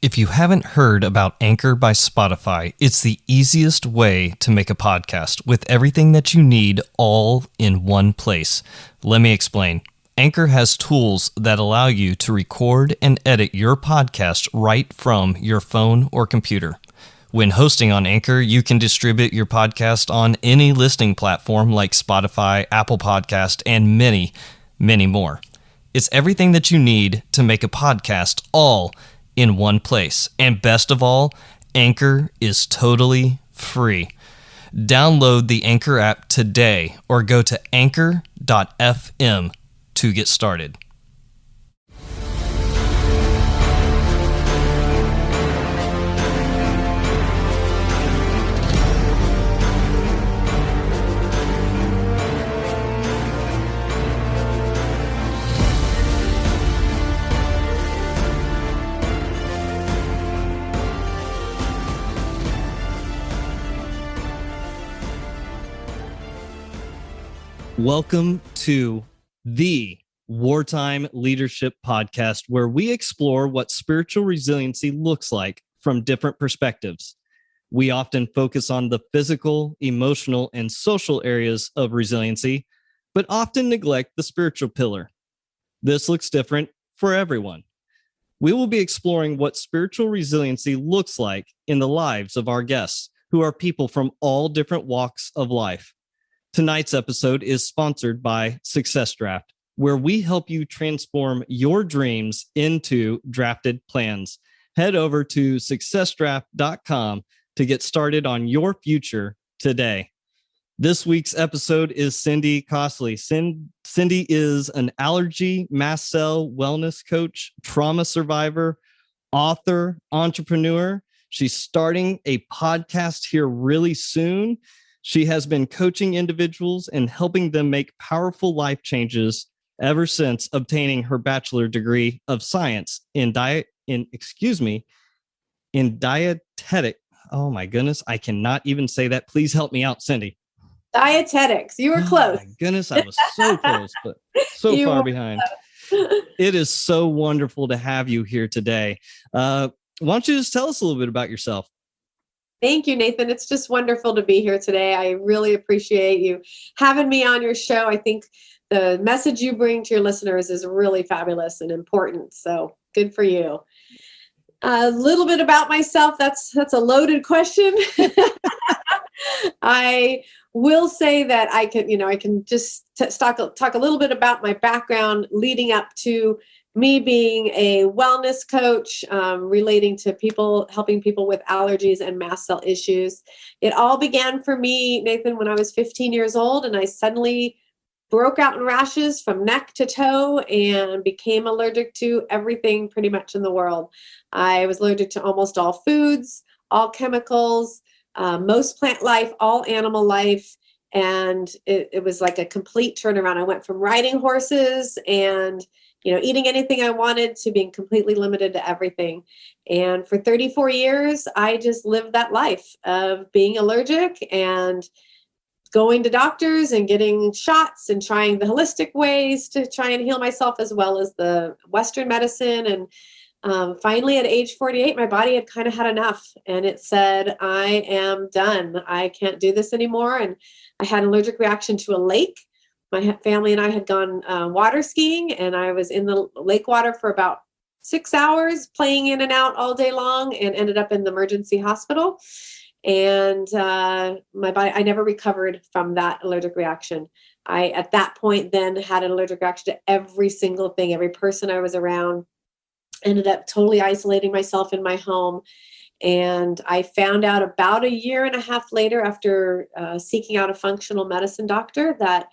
If you haven't heard about Anchor by Spotify, it's the easiest way to make a podcast with everything that you need all in one place. Let me explain. Anchor has tools that allow you to record and edit your podcast right from your phone or computer. When hosting on Anchor, you can distribute your podcast on any listening platform like Spotify, Apple Podcast, and many, many more. It's everything that you need to make a podcast all in one place. And best of all, Anchor is totally free. Download the Anchor app today or go to anchor.fm to get started. Welcome to the Wartime Leadership Podcast, where we explore what spiritual resiliency looks like from different perspectives. We often focus on the physical, emotional, and social areas of resiliency, but often neglect the spiritual pillar. This looks different for everyone. We will be exploring what spiritual resiliency looks like in the lives of our guests, who are people from all different walks of life. Tonight's episode is sponsored by Success Draft, where we help you transform your dreams into drafted plans. Head over to successdraft.com to get started on your future today. This week's episode is Cindy Costley. Cindy is an allergy, mast cell wellness coach, trauma survivor, author, entrepreneur. She's starting a podcast here really soon. She has been coaching individuals and helping them make powerful life changes ever since obtaining her bachelor degree of science in dietetic. Oh my goodness, I cannot even say that. Please help me out, Cindy. Dietetics. You were close. Oh my goodness, I was so close, but so far behind. It is so wonderful to have you here today. Why don't you just tell us a little bit about yourself? Thank you, Nathan. It's just wonderful to be here today. I really appreciate you having me on your show. I think the message you bring to your listeners is really fabulous and important. So good for you. A little bit about myself. That's a loaded question. I will say that I can just talk a little bit about my background leading up to me being a wellness coach, relating to people, helping people with allergies and mast cell issues. It all began for me, Nathan, when I was 15 years old, and I suddenly broke out in rashes from neck to toe and became allergic to everything pretty much in the world. I was allergic to almost all foods, all chemicals, most plant life, all animal life. And it was like a complete turnaround. I went from riding horses and eating anything I wanted to being completely limited to everything. And for 34 years, I just lived that life of being allergic and going to doctors and getting shots and trying the holistic ways to try and heal myself, as well as the Western medicine. And finally, at age 48, my body had kind of had enough. And it said, I am done. I can't do this anymore. And I had an allergic reaction to a lake. My family and I had gone water skiing, and I was in the lake water for about 6 hours, playing in and out all day long, and ended up in the emergency hospital. And my body, I never recovered from that allergic reaction. I, at that point, then had an allergic reaction to every single thing, every person I was around. Ended up totally isolating myself in my home. And I found out about a year and a half later, after seeking out a functional medicine doctor, that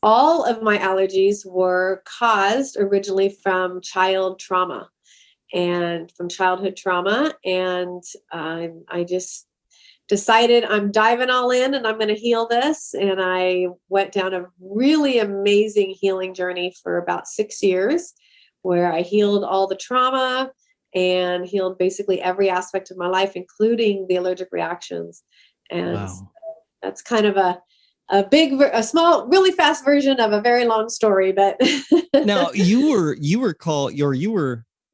all of my allergies were caused originally from childhood trauma. And I just decided I'm diving all in and I'm going to heal this. And I went down a really amazing healing journey for about 6 years, where I healed all the trauma and healed basically every aspect of my life, including the allergic reactions. And wow. That's kind of a small, really fast version of a very long story. But now you were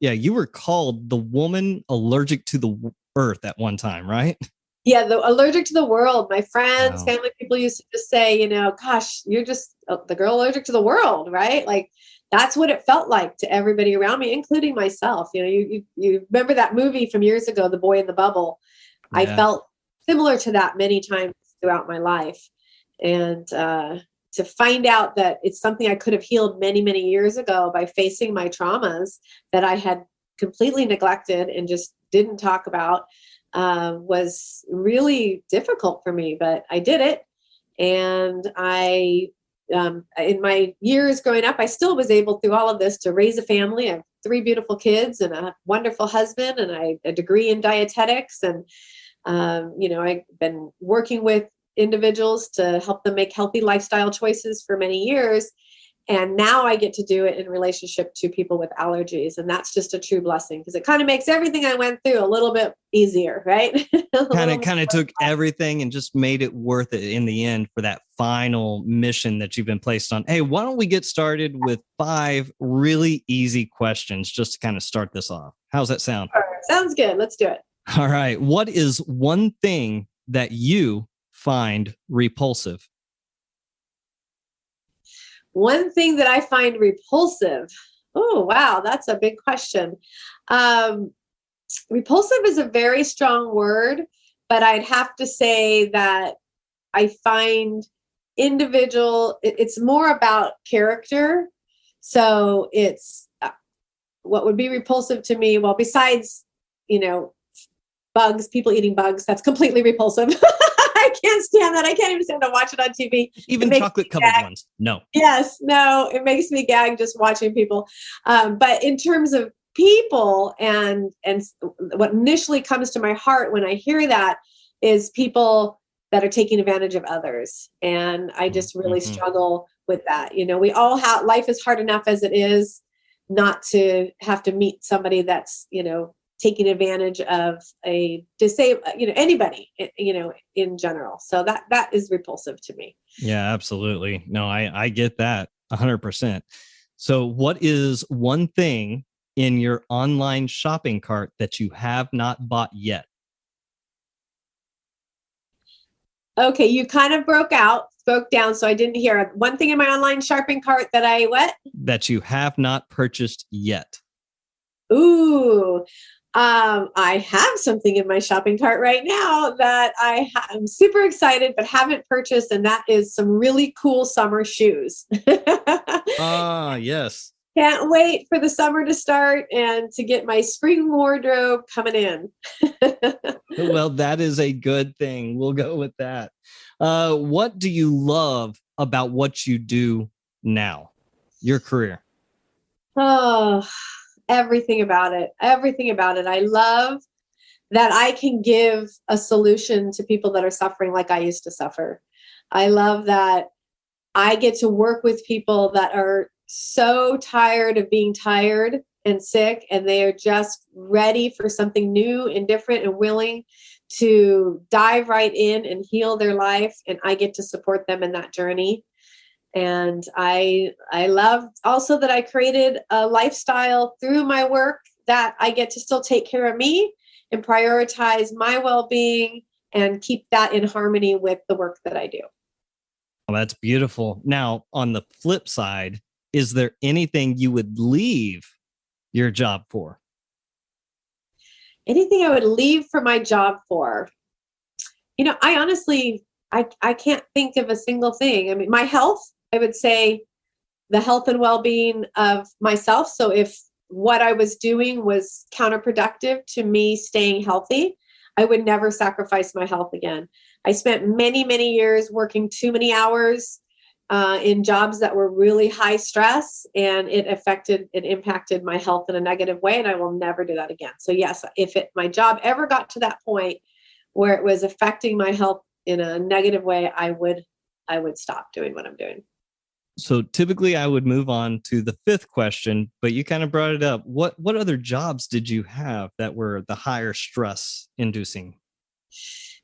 Yeah, you were called the woman allergic to the earth at one time, right? Yeah, the allergic to the world. My friends, Wow. family, people used to just say, gosh, you're just the girl allergic to the world, right? Like that's what it felt like to everybody around me, including myself. You remember that movie from years ago, The Boy in the Bubble. I Yeah. felt similar to that many times throughout my life. And to find out that it's something I could have healed many, many years ago by facing my traumas that I had completely neglected and just didn't talk about was really difficult for me, but I did it. And in my years growing up, I still was able through all of this to raise a family. I have 3 beautiful kids and a wonderful husband and a degree in dietetics. And, I've been working with individuals to help them make healthy lifestyle choices for many years. And now I get to do it in relationship to people with allergies. And that's just a true blessing because it kind of makes everything I went through a little bit easier, right? Kind of took everything and just made it worth it in the end for that final mission that you've been placed on. Hey, why don't we get started with 5 really easy questions just to kind of start this off? How's that sound? Sounds good. Let's do it. All right. What is one thing that you find repulsive? One thing that I find repulsive. Oh, wow. That's a big question. Repulsive is a very strong word, but I'd have to say that I find it's more about character. So it's what would be repulsive to me. Well, besides, bugs, people eating bugs, that's completely repulsive. I can't stand that. I can't even stand to watch it on TV. Even chocolate covered ones. No. Yes, no, it makes me gag just watching people. But in terms of people and what initially comes to my heart when I hear that is people that are taking advantage of others. And I just really struggle with that. We all have, life is hard enough as it is not to have to meet somebody that's, taking advantage of a disabled, anybody, in general. So that is repulsive to me. Yeah, absolutely. No, I get that 100%. So what is one thing in your online shopping cart that you have not bought yet? Okay, you kind of broke down, so I didn't hear it. One thing in my online shopping cart that I what? That you have not purchased yet. Ooh, I have something in my shopping cart right now that I'm super excited but haven't purchased, and that is some really cool summer shoes. Yes. Can't wait for the summer to start and to get my spring wardrobe coming in. Well, that is a good thing. We'll go with that. What do you love about what you do now, your career? Oh, everything about it. Everything about it. I love that I can give a solution to people that are suffering like I used to suffer. I love that I get to work with people that are so tired of being tired and sick, and they are just ready for something new and different and willing to dive right in and heal their life. And I get to support them in that journey. And I love also that I created a lifestyle through my work that I get to still take care of me and prioritize my well-being and keep that in harmony with the work that I do. Well, that's beautiful. Now, on the flip side, is there anything you would leave your job for? Anything I would leave for my job for? I honestly, I can't think of a single thing. I mean, my health, I would say the health and well-being of myself. So if what I was doing was counterproductive to me staying healthy, I would never sacrifice my health again. I spent many, many years working too many hours in jobs that were really high stress, and it impacted my health in a negative way, and I will never do that again. So yes, if my job ever got to that point where it was affecting my health in a negative way, I would stop doing what I'm doing. So typically I would move on to the 5th question, but you kind of brought it up. What other jobs did you have that were the higher stress inducing?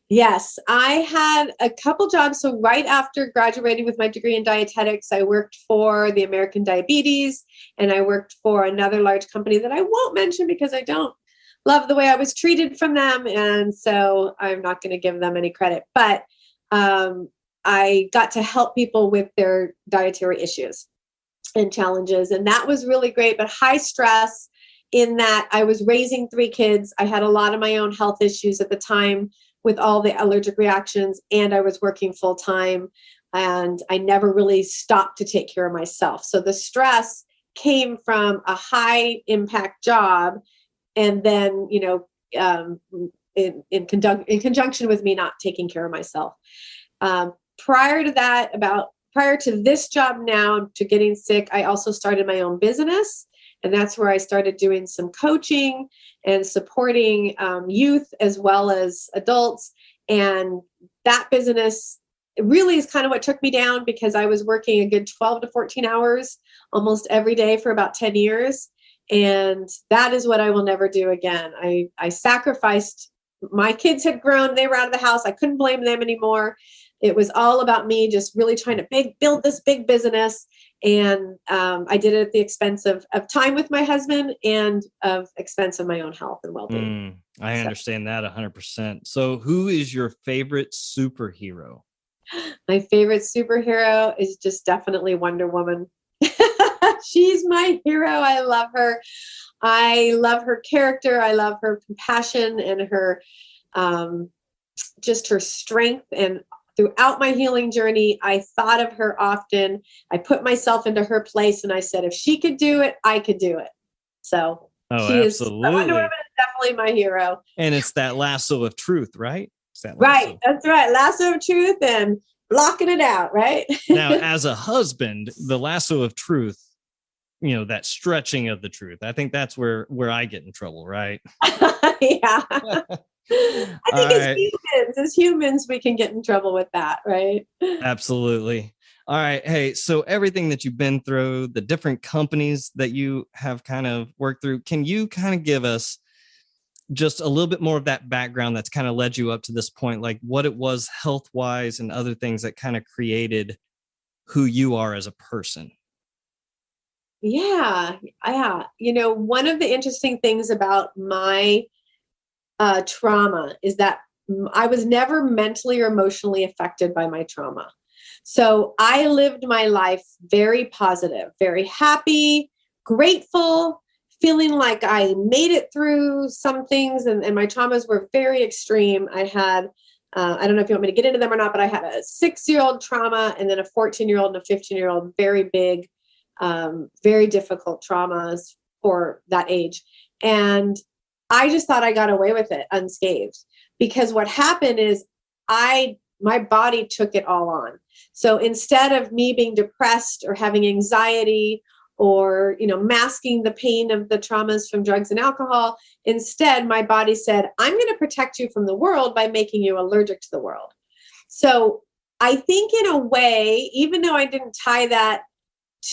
Yes, I had a couple jobs. So right after graduating with my degree in dietetics, I worked for the American Diabetes, and I worked for another large company that I won't mention because I don't love the way I was treated from them. And so I'm not going to give them any credit. But I got to help people with their dietary issues and challenges. And that was really great, but high stress in that I was raising three kids. I had a lot of my own health issues at the time with all the allergic reactions, and I was working full time, and I never really stopped to take care of myself. So the stress came from a high impact job, and then, in conjunction with me not taking care of myself. Prior to that, prior to this job now, to getting sick, I also started my own business. And that's where I started doing some coaching and supporting youth as well as adults. And that business really is kind of what took me down, because I was working a good 12 to 14 hours almost every day for about 10 years. And that is what I will never do again. I sacrificed. My kids had grown. They were out of the house. I couldn't blame them anymore. It was all about me just really trying to build this big business. And I did it at the expense of time with my husband and of expense of my own health and well-being. I understand that 100%. So who is your favorite superhero? My favorite superhero is just definitely Wonder Woman. She's my hero. I love her. I love her character. I love her compassion and her just her strength. And throughout my healing journey, I thought of her often. I put myself into her place, and I said, if she could do it, I could do it. So she absolutely. Wonder Woman is definitely my hero. And it's that lasso of truth, right? Right. That's right. Lasso of truth and blocking it out, right? Now, as a husband, the lasso of truth, that stretching of the truth, I think that's where I get in trouble, right? Yeah. I think as humans, we can get in trouble with that, right? Absolutely. All right. Hey, so everything that you've been through, the different companies that you have kind of worked through, can you kind of give us just a little bit more of that background that's kind of led you up to this point, like what it was health-wise and other things that kind of created who you are as a person? Yeah. One of the interesting things about my trauma is that I was never mentally or emotionally affected by my trauma. So I lived my life very positive, very happy, grateful, feeling like I made it through some things. And my traumas were very extreme. I had, I don't know if you want me to get into them or not, but I had a 6-year-old trauma, and then a 14-year-old and a 15-year-old, very big, very difficult traumas for that age. And I just thought I got away with it unscathed, because what happened is my body took it all on. So instead of me being depressed or having anxiety or, masking the pain of the traumas from drugs and alcohol, instead my body said, I'm going to protect you from the world by making you allergic to the world. So I think in a way, even though I didn't tie that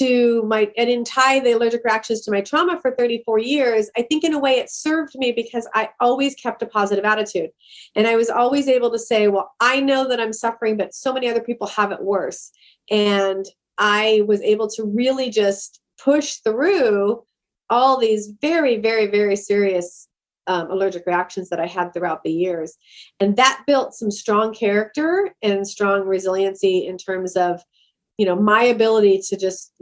I didn't tie the allergic reactions to my trauma for 34 years, I think in a way it served me, because I always kept a positive attitude. And I was always able to say, well, I know that I'm suffering, but so many other people have it worse. And I was able to really just push through all these very, very, very serious allergic reactions that I had throughout the years. And that built some strong character and strong resiliency in terms of my ability to just,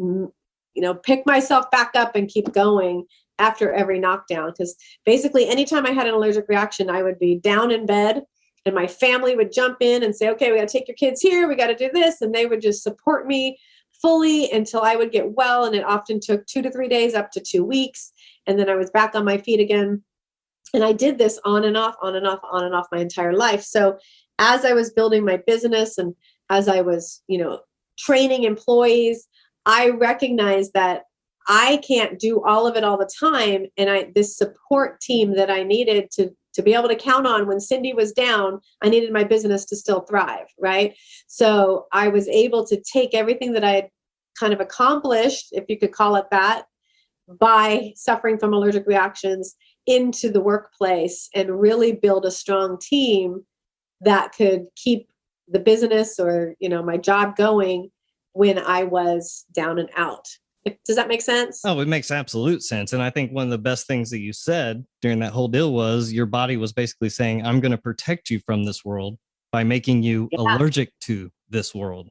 pick myself back up and keep going after every knockdown. Because basically anytime I had an allergic reaction, I would be down in bed, and my family would jump in and say, okay, we got to take your kids here. We got to do this. And they would just support me fully until I would get well. And it often took 2 to 3 days, up to 2 weeks. And then I was back on my feet again. And I did this on and off, on and off, on and off my entire life. So as I was building my business, and as I was, training employees, I recognized that I can't do all of it all the time. And this support team that I needed to be able to count on when Cindy was down, I needed my business to still thrive, right? So I was able to take everything that I had kind of accomplished, if you could call it that, by suffering from allergic reactions into the workplace, and really build a strong team that could keep the business or, my job going when I was down and out. Does that make sense? Oh, it makes absolute sense. And I think one of the best things that you said during that whole deal was your body was basically saying, I'm going to protect you from this world by making you allergic to this world.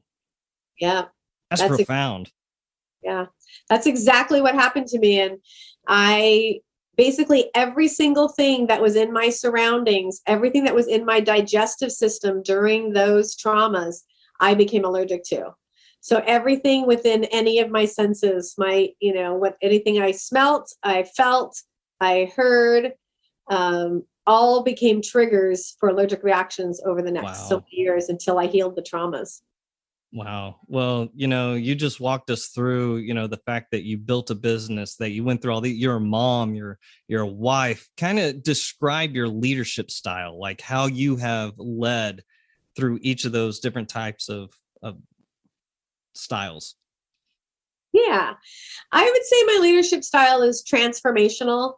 Yeah. That's profound. Yeah, that's exactly what happened to me. And I basically, every single thing that was in my surroundings, everything that was in my digestive system during those traumas, I became allergic to. So everything within any of my senses, anything I smelt, I felt, I heard, all became triggers for allergic reactions over the next so many years until I healed the traumas. Wow. Well, you just walked us through, the fact that you built a business, that you went through all you're a mom, you're a wife. Kind of describe your leadership style, like how you have led through each of those different types of styles. Yeah, I would say my leadership style is transformational.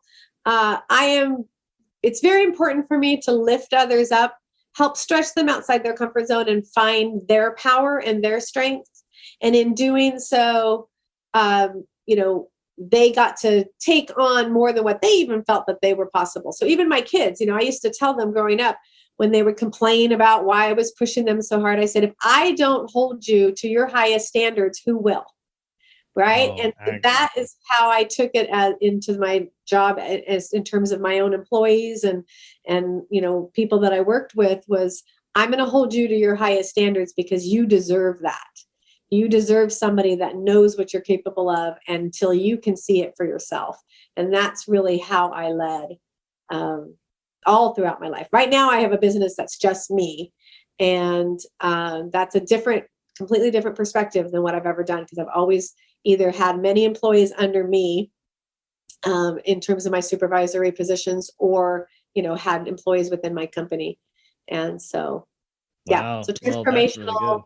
It's very important for me to lift others up, help stretch them outside their comfort zone and find their power and their strengths. And in doing so, they got to take on more than what they even felt that they were possible. So even my kids, I used to tell them growing up when they would complain about why I was pushing them so hard, I said, if I don't hold you to your highest standards, who will? Right. And that is how I took it into my job as in terms of my own employees and people that I worked with was, I'm going to hold you to your highest standards because you deserve that. You deserve somebody that knows what you're capable of until you can see it for yourself. And that's really how I led all throughout my life. Right now, I have a business that's just me. And that's a completely different perspective than what I've ever done because I've always either had many employees under me in terms of my supervisory positions or, had employees within my company. And so, so transformational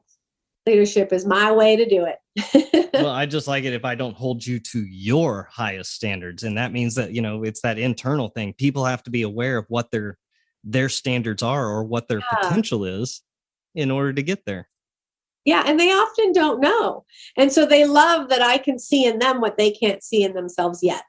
leadership is my way to do it. Well, I just like it if I don't hold you to your highest standards. And that means that, it's that internal thing. People have to be aware of what their standards are or what their potential is in order to get there. Yeah. And they often don't know. And so they love that I can see in them what they can't see in themselves yet.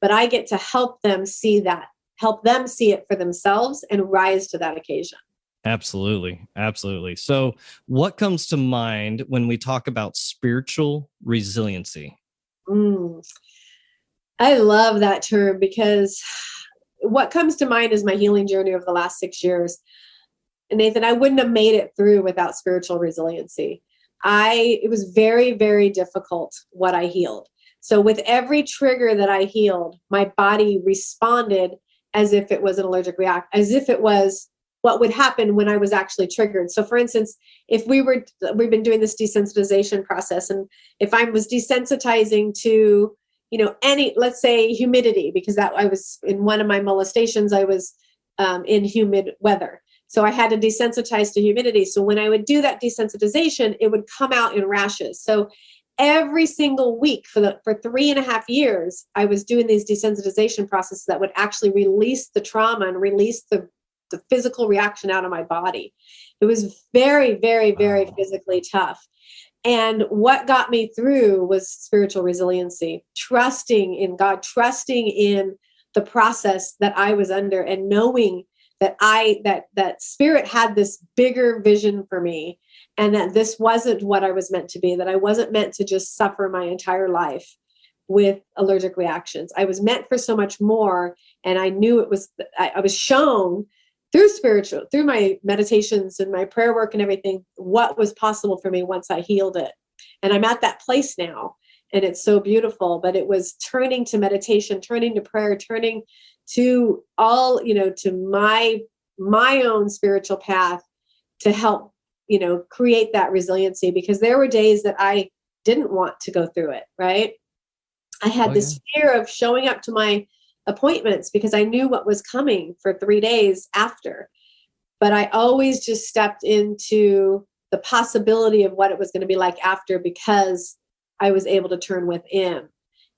But I get to help them see it for themselves and rise to that occasion. Absolutely. Absolutely. So what comes to mind when we talk about spiritual resiliency? I love that term because what comes to mind is my healing journey over the last 6 years. And Nathan, I wouldn't have made it through without spiritual resiliency. It was very, very difficult what I healed. So with every trigger that I healed, my body responded as if it was an allergic reaction, as if it was what would happen when I was actually triggered. So for instance, if we've been doing this desensitization process, and if I was desensitizing to, let's say humidity, because that I was in one of my molestations, I was in humid weather. So I had to desensitize to humidity. So when I would do that desensitization, it would come out in rashes. So every single week for 3.5 years, I was doing these desensitization processes that would actually release the trauma and release the physical reaction out of my body. It was very, very, very physically tough. And what got me through was spiritual resiliency, trusting in God, trusting in the process that I was under, and knowing that that spirit had this bigger vision for me, and that this wasn't what I was meant to be, that I wasn't meant to just suffer my entire life with allergic reactions. I was meant for so much more. And I knew I was shown through my meditations and my prayer work and everything, what was possible for me once I healed it. And I'm at that place now, and it's so beautiful. But it was turning to meditation, turning to prayer, turning to all, to my own spiritual path to help, create that resiliency, because there were days that I didn't want to go through it. Right. I had this fear of showing up to my appointments because I knew what was coming for 3 days after. But I always just stepped into the possibility of what it was going to be like after, because I was able to turn within.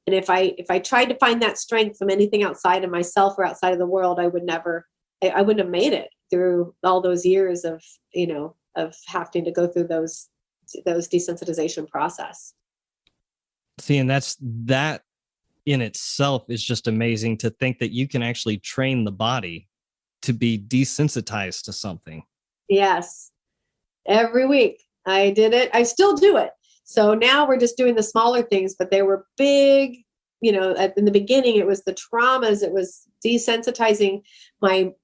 And if I tried to find that strength from anything outside of myself or outside of the world, I wouldn't have made it. through all those years of, of having to go through those desensitization process. See, and that in itself is just amazing to think that you can actually train the body to be desensitized to something. Yes. Every week I did it. I still do it. So now we're just doing the smaller things, but they were big, in the beginning, it was the traumas. It was desensitizing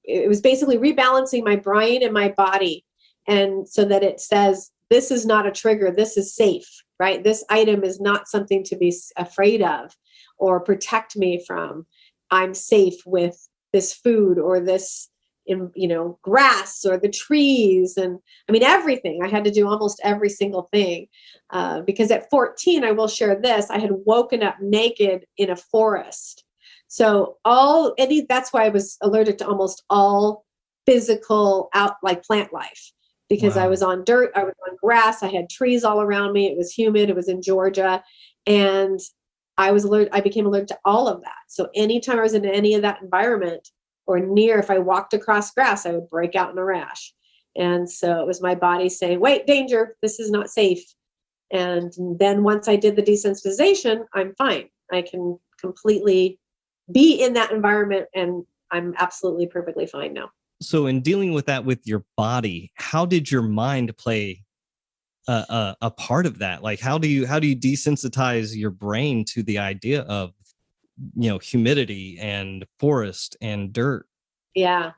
it was basically rebalancing my brain and my body. And so that it says, this is not a trigger. This is safe, right? This item is not something to be afraid of or protect me from. I'm safe with this food or this, grass or the trees. And I mean, everything. I had to do almost every single thing. Because at 14, I will share this, I had woken up naked in a forest. So that's why I was allergic to almost all physical plant life, because wow. I was on dirt, I was on grass, I had trees all around me. It was humid. It was in Georgia. And I became allergic to all of that. So anytime I was in any of that environment or if I walked across grass, I would break out in a rash. And so it was my body saying, wait, danger, this is not safe. And then once I did the desensitization, I'm fine. I can completely be in that environment and I'm absolutely perfectly fine now. So in dealing with that with your body, how did your mind play a part of that? Like, how do you desensitize your brain to the idea of, humidity and forest and dirt? Yeah.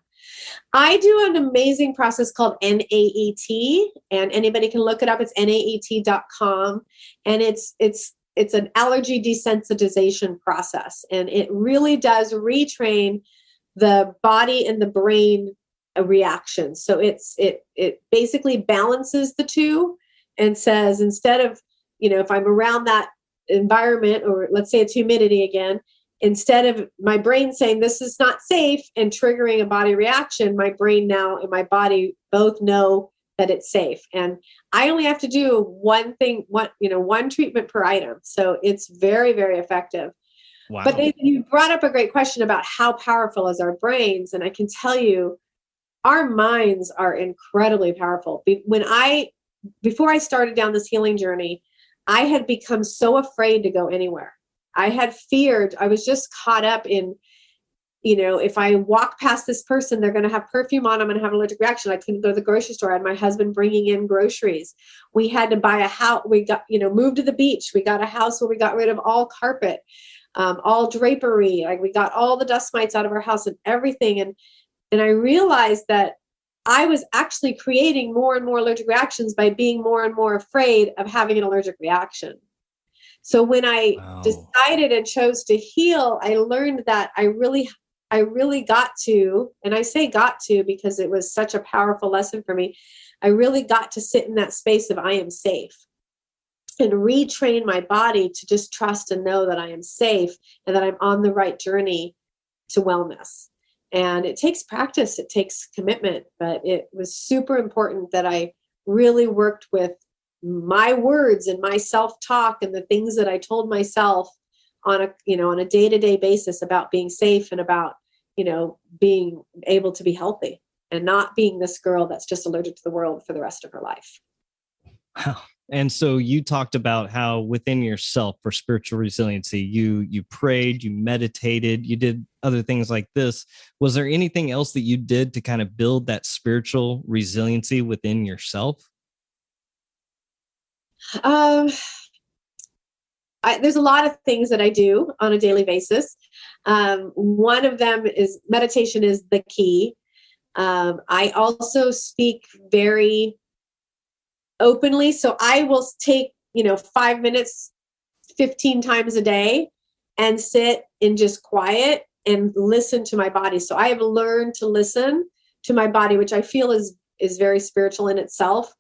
I do an amazing process called NAET, and anybody can look it up. It's NAET.com. And it's an allergy desensitization process. And it really does retrain the body and the brain reaction. So it basically balances the two and says, instead of, if I'm around that environment, or let's say it's humidity again, instead of my brain saying this is not safe and triggering a body reaction, my brain now and my body both know that it's safe. And I only have to do one treatment per item. So it's very, very effective. Wow. But you brought up a great question about how powerful is our brains. And I can tell you, our minds are incredibly powerful. Before I started down this healing journey, I had become so afraid to go anywhere. I had feared, I was just caught up in, if I walk past this person, they're going to have perfume on, I'm going to have an allergic reaction. I couldn't go to the grocery store. I had my husband bringing in groceries. We had to buy a house. We got, moved to the beach. We got a house where we got rid of all carpet, all drapery. Like, we got all the dust mites out of our house and everything. And I realized that I was actually creating more and more allergic reactions by being more and more afraid of having an allergic reaction. So when I decided and chose to heal, I learned that I really got to, and I say got to because it was such a powerful lesson for me, I really got to sit in that space of I am safe and retrain my body to just trust and know that I am safe and that I'm on the right journey to wellness. And it takes practice, it takes commitment, but it was super important that I really worked with my words and my self-talk and the things that I told myself on a day-to-day basis about being safe and about, being able to be healthy and not being this girl that's just allergic to the world for the rest of her life. Wow. And so you talked about how within yourself for spiritual resiliency, you prayed, you meditated, you did other things like this. Was there anything else that you did to kind of build that spiritual resiliency within yourself? There's a lot of things that I do on a daily basis. One of them is meditation is the key. I also speak very openly. So I will take, 5 minutes, 15 times a day and sit in just quiet and listen to my body. So I have learned to listen to my body, which I feel is very spiritual in itself,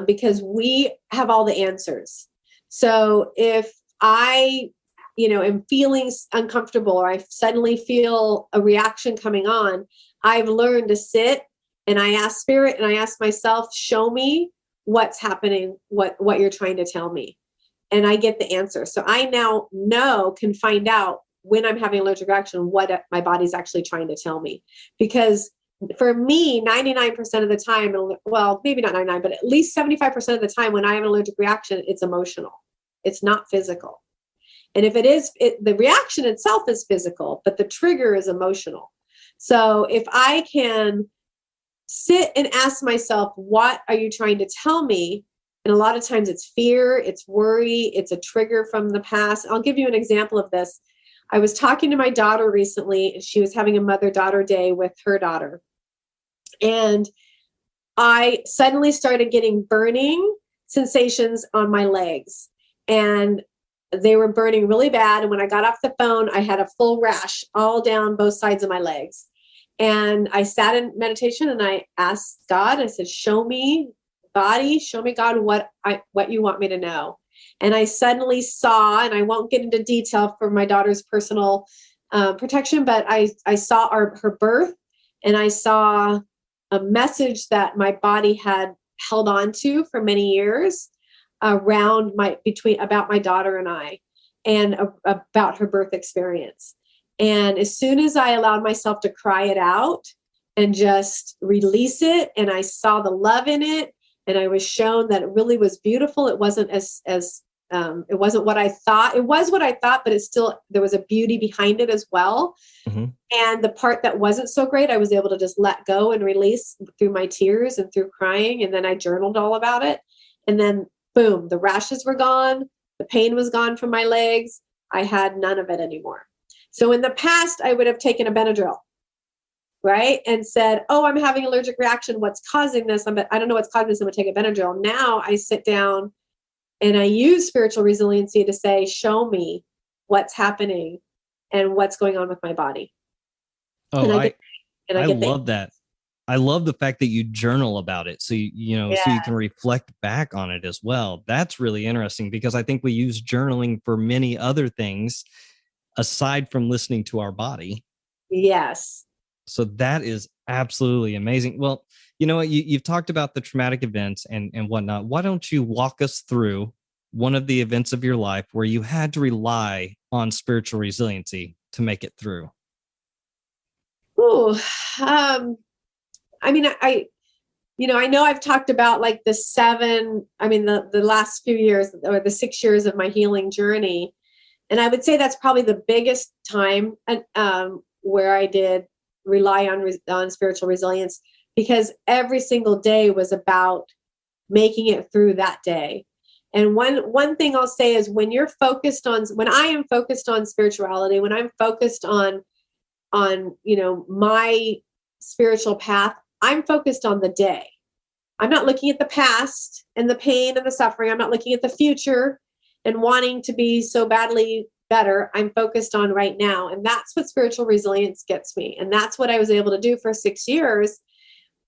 because we have all the answers. So if I, am feeling uncomfortable or I suddenly feel a reaction coming on, I've learned to sit and I ask spirit and I ask myself, show me what's happening, what you're trying to tell me. And I get the answer. So I now can find out when I'm having an allergic reaction, what my body's actually trying to tell me. Because for me, 99% of the time, well, maybe not 99, but at least 75% of the time when I have an allergic reaction, it's emotional. It's not physical. And if it is, the reaction itself is physical, but the trigger is emotional. So if I can sit and ask myself, what are you trying to tell me? And a lot of times it's fear, it's worry, it's a trigger from the past. I'll give you an example of this. I was talking to my daughter recently, and she was having a mother-daughter day with her daughter. And I suddenly started getting burning sensations on my legs. And they were burning really bad. And when I got off the phone, I had a full rash all down both sides of my legs. And I sat in meditation and I asked God, I said, show me body, show me God, what you want me to know. And I suddenly saw, and I won't get into detail for my daughter's personal protection, but I saw her birth, and I saw a message that my body had held on to for many years about my daughter and I, and about her birth experience. And as soon as I allowed myself to cry it out and just release it, and I saw the love in it, and I was shown that it really was beautiful. It wasn't it wasn't what I thought. It was what I thought, but there was a beauty behind it as well. Mm-hmm. And the part that wasn't so great, I was able to just let go and release through my tears and through crying. And then I journaled all about it. And then boom, the rashes were gone. The pain was gone from my legs. I had none of it anymore. So in the past, I would have taken a Benadryl, right? And said, oh, I'm having an allergic reaction. What's causing this? I don't know what's causing this. I'm going to take a Benadryl. Now I sit down and I use spiritual resiliency to say, show me what's happening and what's going on with my body. Oh, I love that. I love the fact that you journal about it. So, so you can reflect back on it as well. That's really interesting, because I think we use journaling for many other things aside from listening to our body. Yes. So that is absolutely amazing. Well, you know what? You've talked about the traumatic events and whatnot. Why don't you walk us through one of the events of your life where you had to rely on spiritual resiliency to make it through? Oh, I mean, I know I've talked about like the last few years, or the 6 years of my healing journey. And I would say that's probably the biggest time where I did rely on spiritual resilience, because every single day was about making it through that day. And one thing I'll say is, when I am focused on spirituality, when I'm focused on my spiritual path, I'm focused on the day. I'm not looking at the past and the pain and the suffering. I'm not looking at the future and wanting to be so badly better. I'm focused on right now. And that's what spiritual resilience gets me. And that's what I was able to do for 6 years,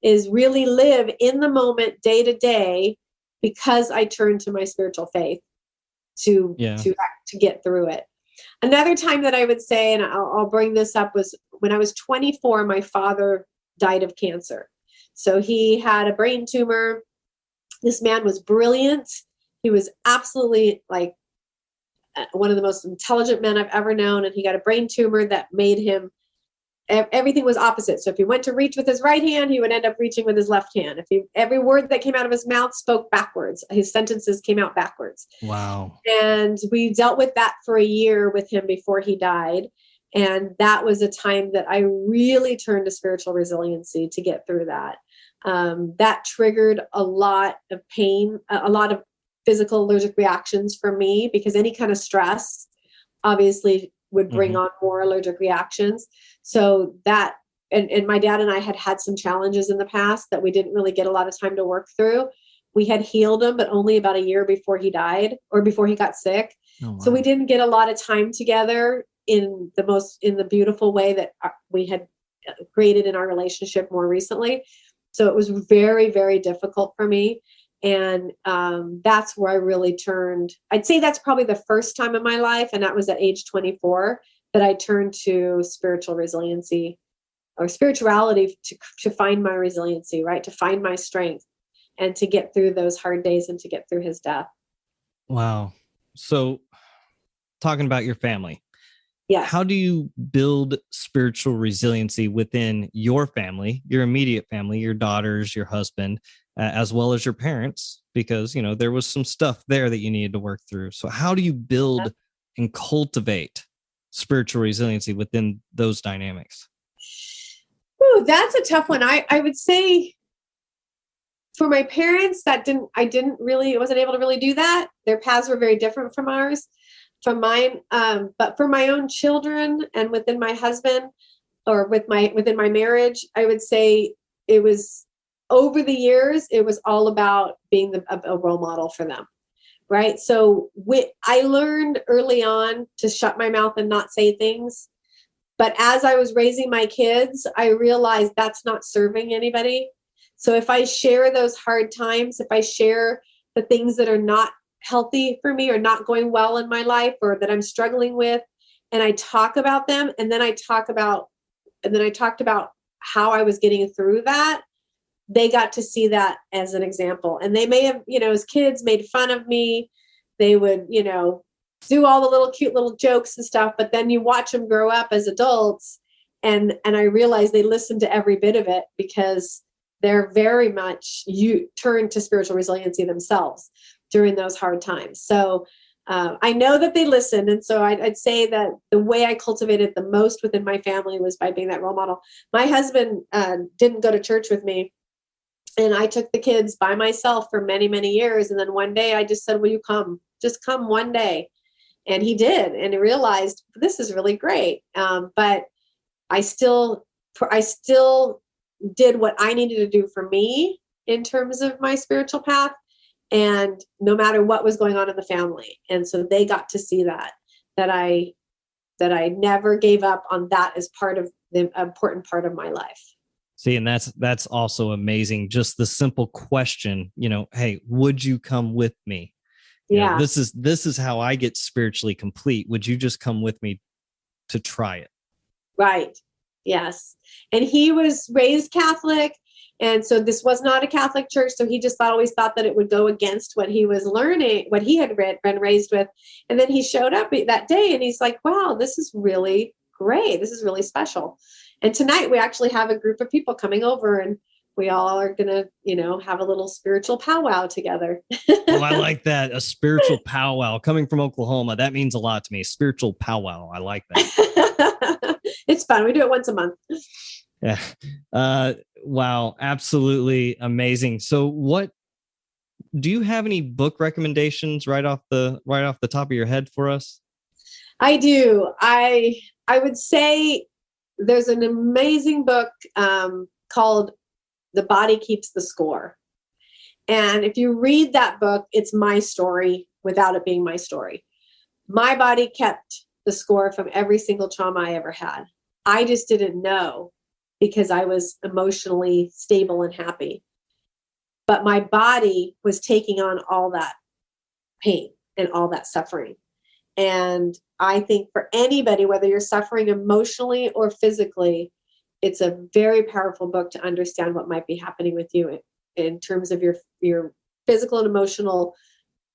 is really live in the moment, day to day, because I turned to my spiritual faith to get through it. Another time that I would say, and I'll bring this up, was when I was 24, my father died of cancer. So he had a brain tumor. This man was brilliant. He was absolutely like one of the most intelligent men I've ever known. And he got a brain tumor that made him, everything was opposite. So if he went to reach with his right hand, he would end up reaching with his left hand. Every word that came out of his mouth spoke backwards. His sentences came out backwards. Wow. And we dealt with that for a year with him before he died. And that was a time that I really turned to spiritual resiliency to get through that. That triggered a lot of pain, a lot of physical allergic reactions for me, because any kind of stress obviously would bring on more allergic reactions. So that, and my dad and I had some challenges in the past that we didn't really get a lot of time to work through. We had healed him, but only about a year before he died, or before he got sick. Oh, wow. So we didn't get a lot of time together in the beautiful way that we had created in our relationship more recently. So it was very, very difficult for me. And that's where I really turned. I'd say that's probably the first time in my life, and that was at age 24, that I turned to spiritual resiliency, or spirituality, to find my resiliency, right? To find my strength and to get through those hard days and to get through his death. Wow. So talking about your family. Yes. How do you build spiritual resiliency within your family, your immediate family, your daughters, your husband, as well as your parents? Because, there was some stuff there that you needed to work through. So how do you build and cultivate spiritual resiliency within those dynamics? Ooh, that's a tough one. I would say for my parents, I wasn't able to really do that. Their paths were very different from ours, from mine. But for my own children and within my husband or within my marriage, I would say it was over the years, it was all about being a role model for them. Right. So I learned early on to shut my mouth and not say things. But as I was raising my kids, I realized that's not serving anybody. So if I share those hard times, if I share the things that are not healthy for me or not going well in my life or that I'm struggling with, and I talk about them, and then I talked about how I was getting through that, they got to see that as an example. And they may have, as kids made fun of me. They would, do all the little cute little jokes and stuff, but then you watch them grow up as adults. And I realized they listened to every bit of it because they're very much turn to spiritual resiliency themselves during those hard times. So I know that they listened. And so I'd say that the way I cultivated the most within my family was by being that role model. My husband didn't go to church with me. And I took the kids by myself for many, many years. And then one day I just said, will you come? Just come one day. And he did. And he realized this is really great. But I still did what I needed to do for me in terms of my spiritual path. And no matter what was going on in the family. And so they got to see that I never gave up on that as part of the important part of my life. See, and that's also amazing. Just the simple question, hey, would you come with me? Yeah. This is how I get spiritually complete. Would you just come with me to try it? Right. Yes. And he was raised Catholic. And so this was not a Catholic church. So he just always thought that it would go against what he was learning, what he had been raised with. And then he showed up that day and he's like, wow, this is really great. This is really special. And tonight we actually have a group of people coming over and we all are going to, have a little spiritual powwow together. Oh, I like that. A spiritual powwow coming from Oklahoma. That means a lot to me. Spiritual powwow. I like that. It's fun. We do it once a month. Yeah. Wow. Absolutely amazing. So do you have any book recommendations right off the top of your head for us? I do. I would say there's an amazing book called The Body Keeps the Score. And if you read that book, it's my story without it being my story. My body kept the score from every single trauma I ever had. I just didn't know because I was emotionally stable and happy. But my body was taking on all that pain and all that suffering. And I think for anybody, whether you're suffering emotionally or physically, it's a very powerful book to understand what might be happening with you in terms of your physical and emotional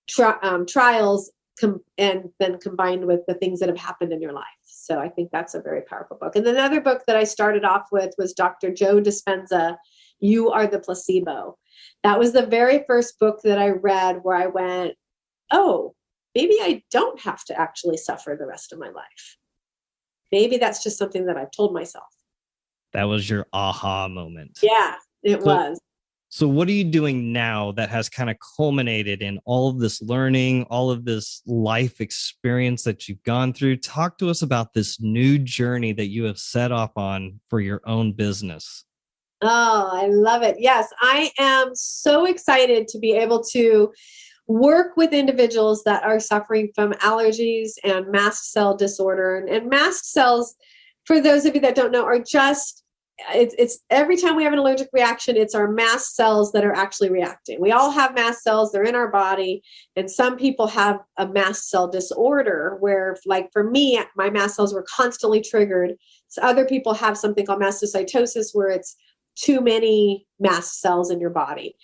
trials, and then combined with the things that have happened in your life. So I think that's a very powerful book. And another book that I started off with was Dr. Joe Dispenza, You Are the Placebo. That was the very first book that I read where I went, oh, maybe I don't have to actually suffer the rest of my life. Maybe that's just something that I've told myself. That was your aha moment. Yeah, it was. So what are you doing now that has kind of culminated in all of this learning, all of this life experience that you've gone through? Talk to us about this new journey that you have set off on for your own business. Oh, I love it. Yes, I am so excited to be able to work with individuals that are suffering from allergies and mast cell disorder. And mast cells, for those of you that don't know, are just, it's every time we have an allergic reaction, it's our mast cells that are actually reacting. We all have mast cells, they're in our body. And some people have a mast cell disorder where, like for me, my mast cells were constantly triggered. So other people have something called mastocytosis where it's too many mast cells in your body.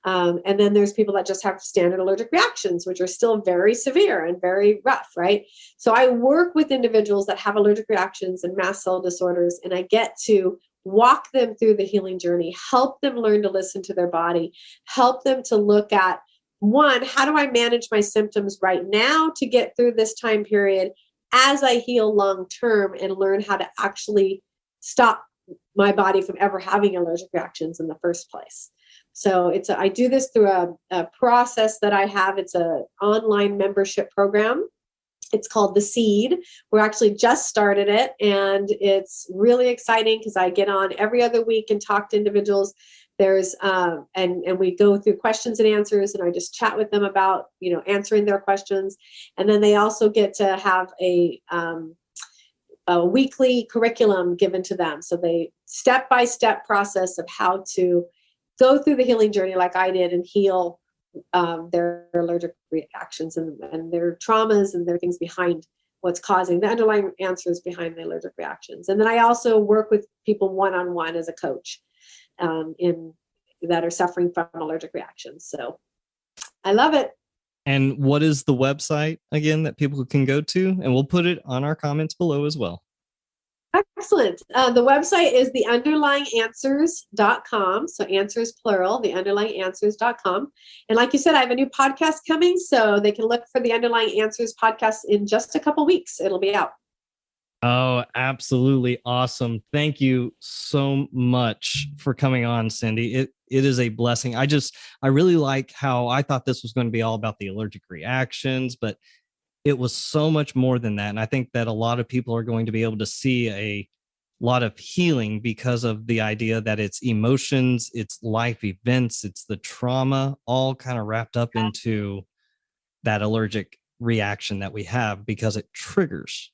And then there's people that just have standard allergic reactions, which are still very severe and very rough, right? So I work with individuals that have allergic reactions and mast cell disorders, and I get to walk them through the healing journey, help them learn to listen to their body, help them to look at, one, how do I manage my symptoms right now to get through this time period as I heal long term, and learn how to actually stop my body from ever having allergic reactions in the first place. So I do this through a process that I have. It's an online membership program. It's called The Seed. We're actually just started it, and it's really exciting because I get on every other week and talk to individuals. There's and we go through questions and answers, and I just chat with them about, answering their questions. And then they also get to have a weekly curriculum given to them. So they step-by-step process of how to go through the healing journey like I did and heal their allergic reactions and their traumas and their things behind what's causing the underlying answers behind the allergic reactions. And then I also work with people one-on-one as a coach that are suffering from allergic reactions. So I love it. And what is the website again that people can go to? And we'll put it on our comments below as well. Excellent. The website is theunderlyinganswers.com. So answers plural, theunderlyinganswers.com. And like you said, I have a new podcast coming, so they can look for the Underlying Answers podcast in just a couple weeks. It'll be out. Oh, absolutely awesome. Thank you so much for coming on, Cindy. It is a blessing. I really like how I thought this was going to be all about the allergic reactions, but it was so much more than that. And I think that a lot of people are going to be able to see a lot of healing because of the idea that it's emotions, it's life events, it's the trauma, all kind of wrapped up into that allergic reaction that we have because it triggers.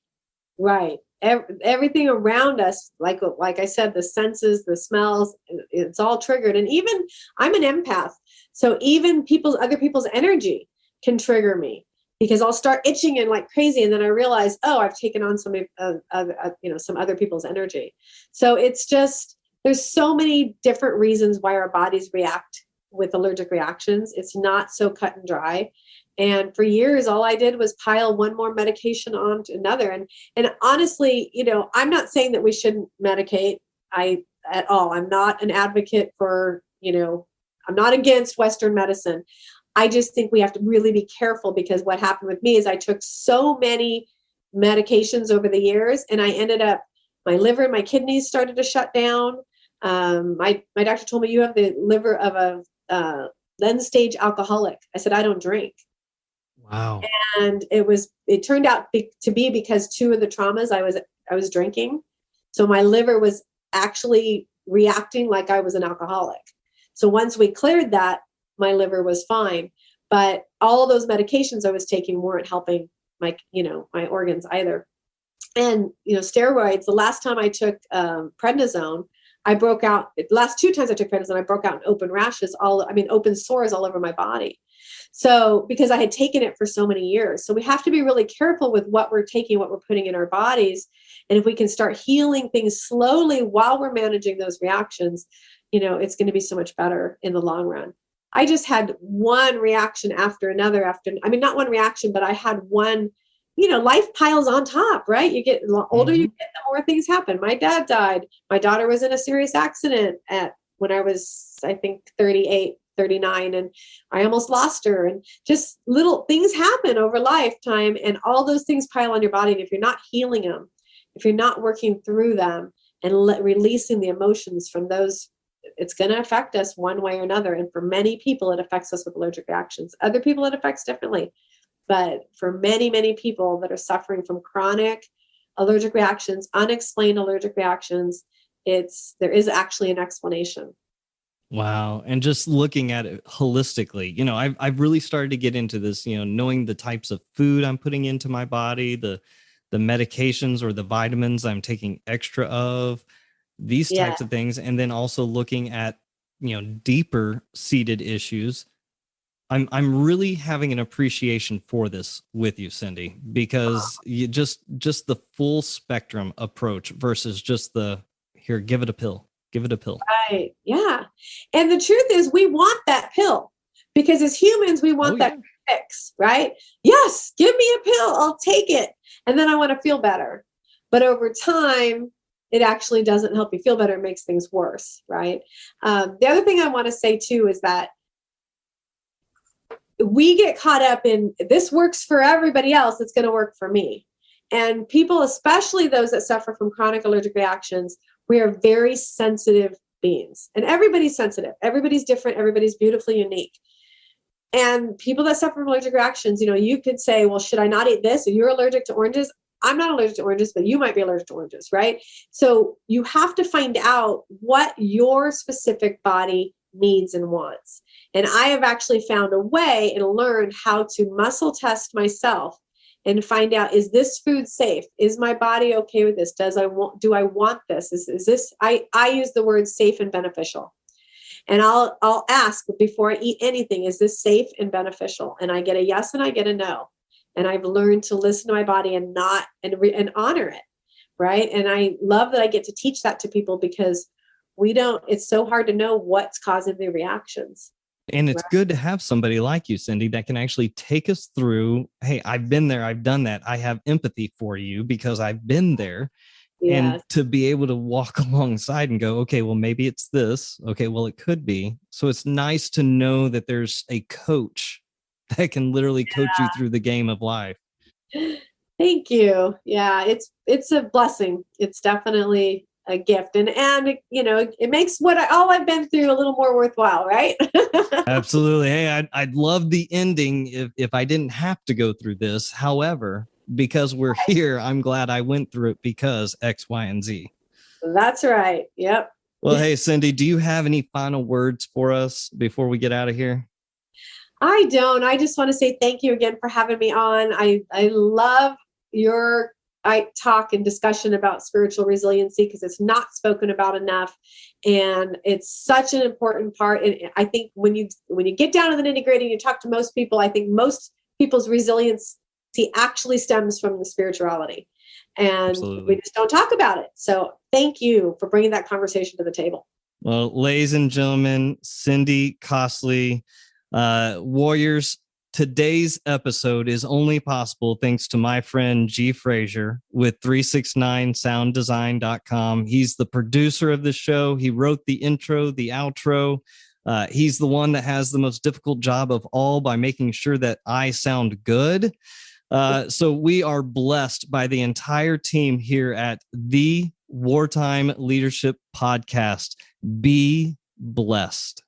Right. Everything around us, like I said, the senses, the smells, it's all triggered. And even I'm an empath. So even other people's energy can trigger me, because I'll start itching and like crazy. And then I realize, I've taken on some other people's energy. So it's just, there's so many different reasons why our bodies react with allergic reactions. It's not so cut and dry. And for years, all I did was pile one more medication on to another. And honestly, I'm not saying that we shouldn't medicate at all. I'm not an advocate for, I'm not against Western medicine. I just think we have to really be careful, because what happened with me is I took so many medications over the years, and I ended up, my liver and my kidneys started to shut down. My doctor told me, you have the liver of a end stage alcoholic. I said, I don't drink. Wow. And it turned out to be because two of the traumas I was drinking. So my liver was actually reacting like I was an alcoholic. So once we cleared that, my liver was fine. But all of those medications I was taking weren't helping my organs either. And, steroids, the last time I took prednisone, I broke out. The last two times I took prednisone, I broke out in open rashes, open sores all over my body. So because I had taken it for so many years. So we have to be really careful with what we're taking, what we're putting in our bodies. And if we can start healing things slowly while we're managing those reactions, it's going to be so much better in the long run. I just had one reaction after another not one reaction, but I had one, life piles on top, right? You get the older you get, the more things happen. My dad died. My daughter was in a serious accident when I was, I think, 38, 39, and I almost lost her. And just little things happen over lifetime, and all those things pile on your body. And if you're not healing them, if you're not working through them and releasing the emotions from those, it's going to affect us one way or another. And for many people, it affects us with allergic reactions. Other people, it affects differently. But for many, many people that are suffering from chronic allergic reactions, unexplained allergic reactions, there is actually an explanation. Wow. And just looking at it holistically, I've really started to get into this, knowing the types of food I'm putting into my body, the medications or the vitamins I'm taking extra of, these types of things. And then also looking at, deeper seated issues. I'm really having an appreciation for this with you, Cindy, because you just the full spectrum approach versus just here, give it a pill. Give it a pill. Right. Yeah. And the truth is we want that pill because as humans, we want that fix, right? Yes, give me a pill. I'll take it. And then I want to feel better. But over time, it actually doesn't help you feel better. It makes things worse, right? The other thing I want to say too is that we get caught up in this works for everybody else. It's going to work for me. And people, especially those that suffer from chronic allergic reactions, we are very sensitive beings. And everybody's sensitive. Everybody's different. Everybody's beautifully unique. And people that suffer from allergic reactions, you could say, well, should I not eat this? You're allergic to oranges. I'm not allergic to oranges, but you might be allergic to oranges, right? So you have to find out what your specific body needs and wants. And I have actually found a way and learned how to muscle test myself and find out, is this food safe? Is my body okay with this? Do I want this? Is this, I use the word safe and beneficial. And I'll ask before I eat anything, is this safe and beneficial? And I get a yes and I get a no. And I've learned to listen to my body and honor it, right? And I love that I get to teach that to people because it's so hard to know what's causing the reactions. And it's good to have somebody like you, Cindy, that can actually take us through, hey, I've been there, I've done that. I have empathy for you because I've been there. Yes. And to be able to walk alongside and go, okay, well, maybe it's this. Okay, well, it could be. So it's nice to know that there's a coach that can literally coach you through the game of life. Thank you. Yeah, it's a blessing. It's definitely a gift. And it makes all I've been through a little more worthwhile, right? Absolutely. Hey, I'd love the ending if I didn't have to go through this. However, because we're here, I'm glad I went through it because X, Y, and Z. That's right. Yep. Well, hey, Cindy, do you have any final words for us before we get out of here? I don't. I just want to say thank you again for having me on. I love your talk and discussion about spiritual resiliency because it's not spoken about enough. And it's such an important part. And I think when you get down to the nitty gritty and you talk to most people, I think most people's resiliency actually stems from the spirituality. And Absolutely. We just don't talk about it. So thank you for bringing that conversation to the table. Well, ladies and gentlemen, Cindy Costley, Warriors, today's episode is only possible thanks to my friend G. Frazier with 369sounddesign.com. He's the producer of the show. He wrote the intro, the outro. He's the one that has the most difficult job of all by making sure that I sound good. So we are blessed by the entire team here at the Wartime Leadership Podcast. Be blessed.